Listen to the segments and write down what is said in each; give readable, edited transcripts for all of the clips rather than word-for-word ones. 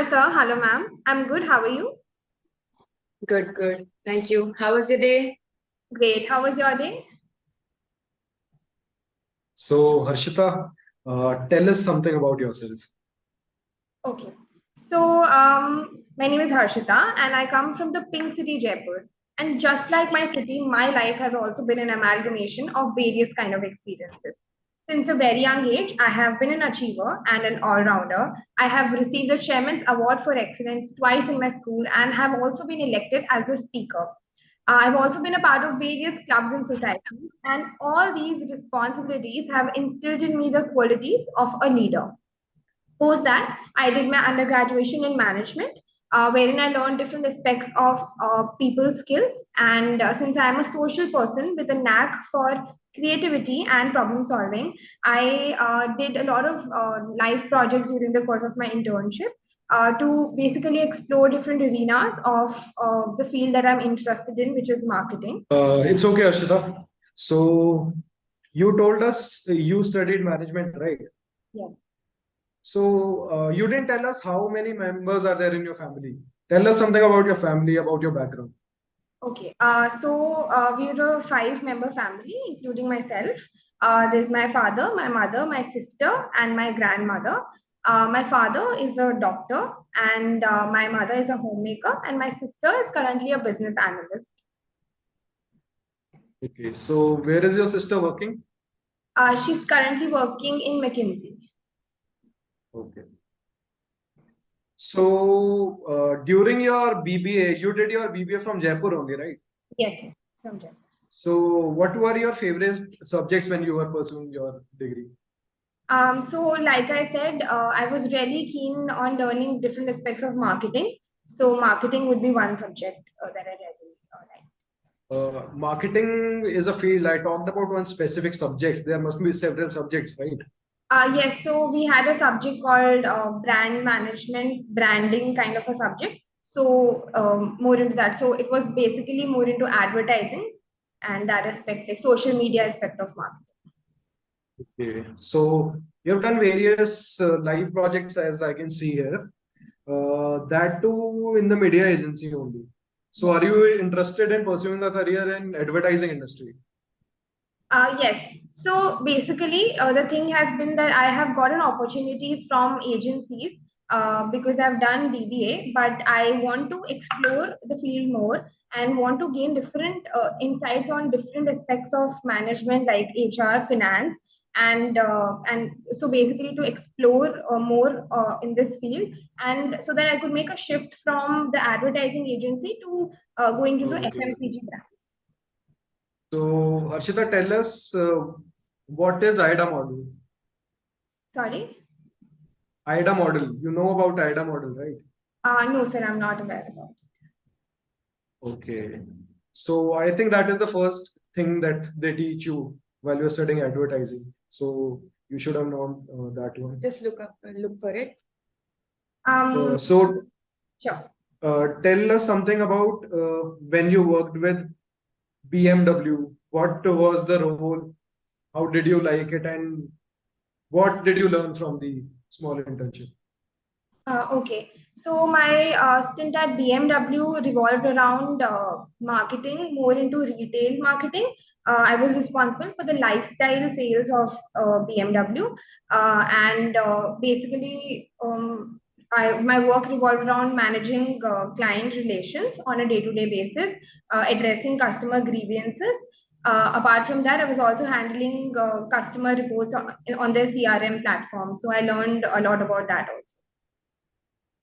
Hello, sir. Hello, ma'am. I'm good. How are you? Good, good. Thank you. How was your day? Great. How was your day? So, Harshita, tell us something about yourself. Okay. So, my name is Harshita, and I come from the Pink City, Jaipur. And just like my city, my life has also been an amalgamation of various kind of experiences. Since a very young age, I have been an achiever and an all-rounder. I have received the Chairman's Award for Excellence twice in my school and have also been elected as the speaker. I've also been a part of various clubs and societies, and all these responsibilities have instilled in me the qualities of a leader. Post that, I did my undergraduation in management, wherein I learned different aspects of people skills. And since I am a social person with a knack for creativity and problem solving, I did a lot of life projects during the course of my internship to basically explore different arenas of the field that I'm interested in, which is marketing. It's okay, Harshita. So, you told us you studied management, right? Yes. So, you didn't tell us how many members are there in your family. Tell us something about your family, about your background. Okay, we're a five-member family, including myself. There's my father, my mother, my sister, and my grandmother. My father is a doctor, and my mother is a homemaker, and my sister is currently a business analyst. Okay, so where is your sister working? She's currently working in McKinsey. Okay. So, during your BBA, you did your BBA from Jaipur only, right? Yes, yes, from Jaipur. So, what were your favorite subjects when you were pursuing your degree? So like I said, I was really keen on learning different aspects of marketing. So marketing would be one subject that I really like. Marketing is a field. I talked about one specific subject. There must be several subjects, right? Yes, so we had a subject called brand management, branding kind of a subject. So more into that. So it was basically more into advertising and that aspect, like social media aspect of marketing. Okay. So you've done various live projects, as I can see here. That too in the media agency only. So are you interested in pursuing a career in advertising industry? Yes. So basically, the thing has been that I have gotten opportunities from agencies because I've done BBA, but I want to explore the field more and want to gain different insights on different aspects of management like HR, finance, and so basically to explore more in this field, and so that I could make a shift from the advertising agency to going into Okay. FMCG brands. So Harshita, tell us what is IDA model? Sorry. IDA model. You know about IDA model, right? No, sir, I'm not aware about it. Okay. So I think that is the first thing that they teach you while you're studying advertising. So you should have known that one. Just look for it. So Sure. tell us something about when you worked with BMW. What was the role? How did you like it? And what did you learn from the small internship? Okay, so my stint at BMW revolved around marketing, more into retail marketing. I was responsible for the lifestyle sales of BMW, and basically, my work revolved around managing client relations on a day-to-day basis, addressing customer grievances. Apart from that, I was also handling customer reports on their CRM platform. So I learned a lot about that also.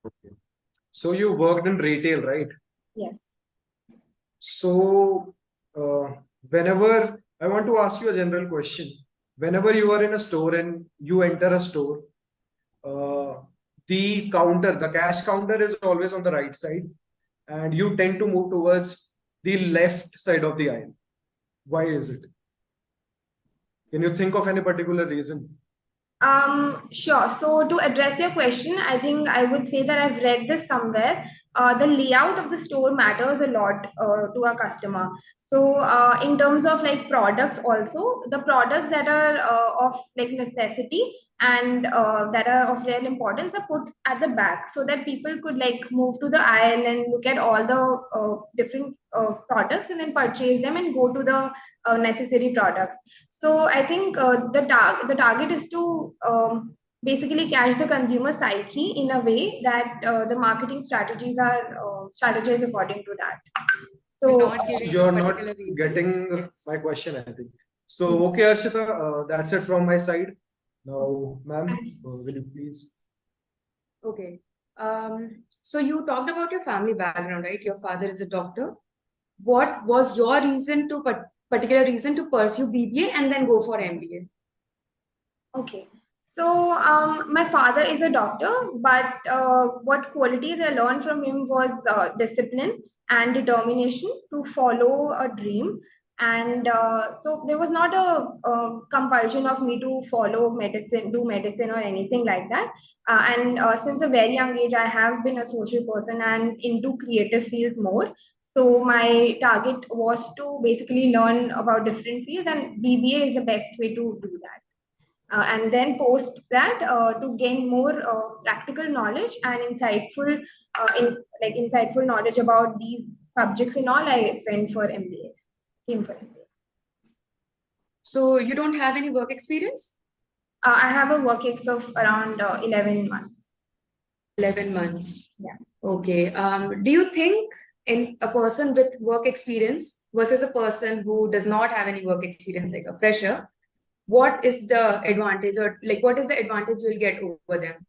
Okay. So you worked in retail, right? Yes. So whenever I want to ask you a general question, whenever you are in a store and you enter a store, uh, the cash counter is always on the right side, and you tend to move towards the left side of the aisle. Why is it? Can you think of any particular reason? Sure. So to address your question, I think I would say that I've read this somewhere the layout of the store matters a lot to a customer. So in terms of like products also, the products that are of like necessity and that are of real importance are put at the back so that people could like move to the aisle and look at all the different products and then purchase them and go to the necessary products. So I think the target is to basically catch the consumer psyche in a way that the marketing strategies are strategized according to that. You're So not giving a You're not particular reason. getting Yes. my question, I think. So, okay, Harshita, that's it from my side. Now, ma'am, will you please? Okay. So you talked about your family background, right? Your father is a doctor. What was your reason to particular reason to pursue BBA and then go for MBA? okay. So my father is a doctor, but what qualities I learned from him was discipline and determination to follow a dream. And so there was not a compulsion of me to follow medicine, do medicine or anything like that. And since a very young age, I have been a social person and into creative fields more. So my target was to basically learn about different fields, and BBA is the best way to do that. And then post that to gain more practical knowledge and insightful knowledge about these subjects and all, I went for MBA, came for MBA. So you don't have any work experience? I have a work ex of around 11 months. 11 months. Yeah. Okay. Do you think in a person with work experience versus a person who does not have any work experience, like a fresher, what is the advantage, or like what is the advantage you'll get over them?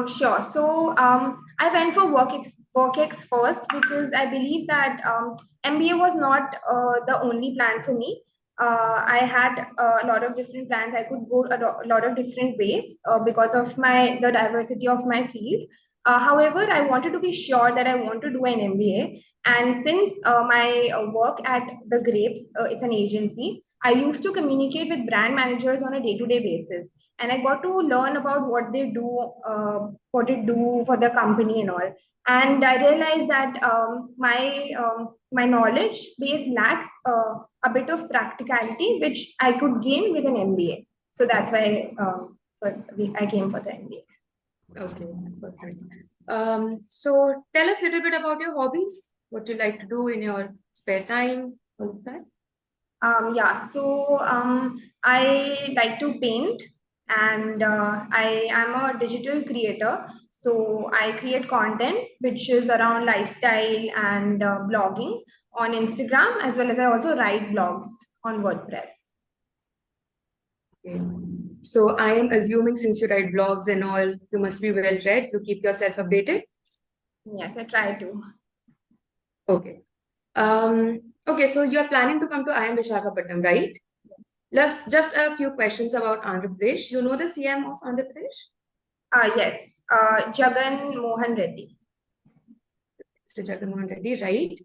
Sure. So I went for work ex first because I believe that MBA was not the only plan for me. I had a lot of different plans. I could go a lot of different ways because of the diversity of my field. However, I wanted to be sure that I want to do an MBA. And since my work at the Grapes, it's an agency, I used to communicate with brand managers on a day-to-day basis, and I got to learn about what they do, what they do for the company and all. And I realized that my knowledge base lacks a bit of practicality, which I could gain with an MBA. So that's why I came for the MBA. Okay, perfect. So tell us a little bit about your hobbies, what you like to do in your spare time, all of that. Yeah, so I like to paint, and I am a digital creator. So I create content which is around lifestyle and blogging on Instagram, as well as I also write blogs on WordPress. Okay. So I am assuming since you write blogs and all, you must be well read to keep yourself updated. Yes, I try to. Okay. Okay, so you're planning to come to IIM Visakhapatnam, right? Just a few questions about Andhra Pradesh. You know the CM of Andhra Pradesh? Yes, Jagan Mohan Reddy. Mr. Jagan Mohan Reddy, right?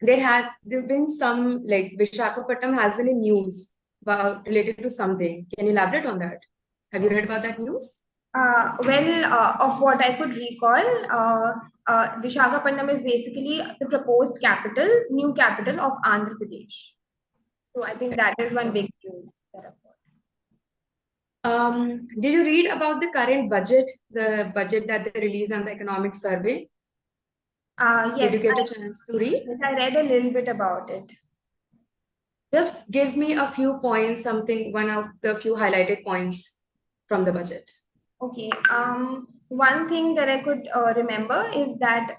There've been some, like Visakhapatnam has been in news about related to something. Can you elaborate on that? Have you read about that news? Of what I could recall, Visakhapatnam is basically the proposed capital, new capital of Andhra Pradesh. So I think that is one big news that I've got. Did you read about the current budget, the budget that they released on the economic survey? Yes, Did you get a chance to read? yes, I read a little bit about it. Just give me a few points, one of the few highlighted points from the budget. Okay. One thing that I could remember is that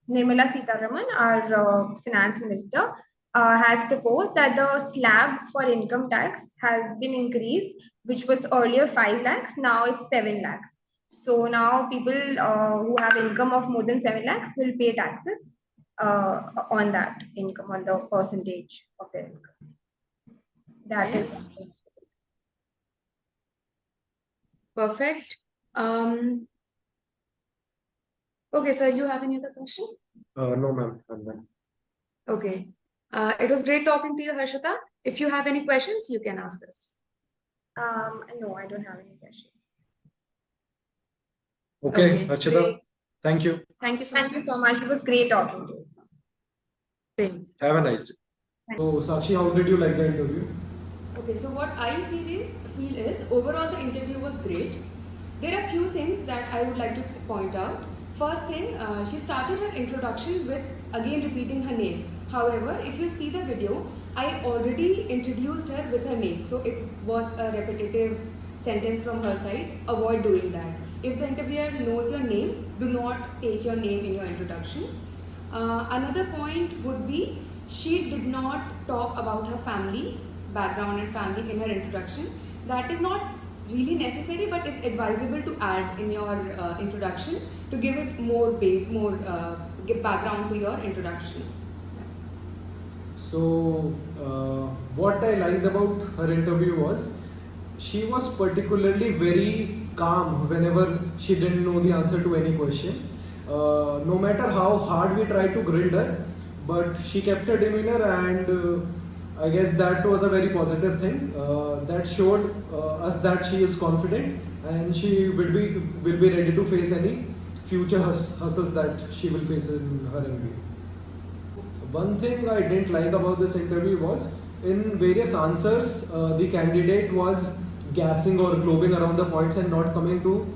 Nirmala Sitharaman, our finance minister, has proposed that the slab for income tax has been increased, which was earlier 5 lakhs, now it's 7 lakhs. So now people who have income of more than 7 lakhs will pay taxes on that income, on the percentage of their income. That is. Perfect. Okay, sir, you have any other question? No, ma'am. I'm done. Okay. It was great talking to you, Harshita. If you have any questions, you can ask us. No, I don't have any questions. Okay, Harshita. Great. Thank you. Thank you so Thank much. you so much. It was great talking to you. Same. Have a nice day. So, Sakshi, how did you like the interview? Okay, so what I feel is overall the interview was great. There are few things that I would like to point out. First thing, she started her introduction with again repeating her name. However, if you see the video, I already introduced her with her name, so it was a repetitive sentence from her side. Avoid doing that. If the interviewer knows your name, do not take your name in your introduction. Another point would be she did not talk about her family background and family in her introduction. That is not really necessary, but it's advisable to add in your introduction to give it more base, more give background to your introduction. So, what I liked about her interview was she was particularly very calm whenever she didn't know the answer to any question. No matter how hard we tried to grill her, but she kept her demeanor, and I guess that was a very positive thing. That showed us that she is confident and she will be ready to face any future hustles that she will face in her MBA. One thing I didn't like about this interview was in various answers, the candidate was gassing or globing around the points and not coming to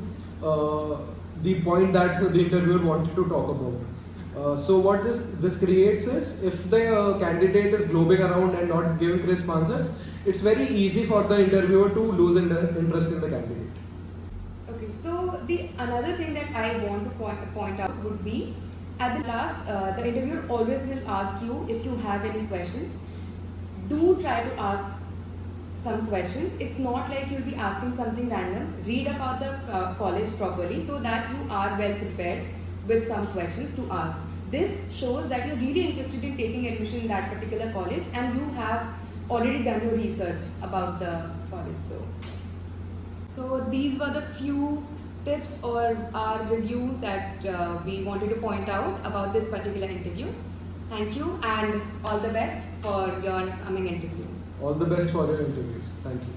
the point that the interviewer wanted to talk about. So what this creates is if the candidate is globing around and not giving crisp answers, it's very easy for the interviewer to lose interest in the candidate. Okay, so the another thing that I want to point out would be at the last, the interviewer always will ask you if you have any questions. Do try to ask some questions. It's not like you'll be asking something random. Read about the college properly so that you are well prepared with some questions to ask. This shows that you're really interested in taking admission in that particular college and you have already done your research about the college. So these were the few tips or our review that we wanted to point out about this particular interview. Thank you and all the best for your coming interview. All the best for your interviews. Thank you.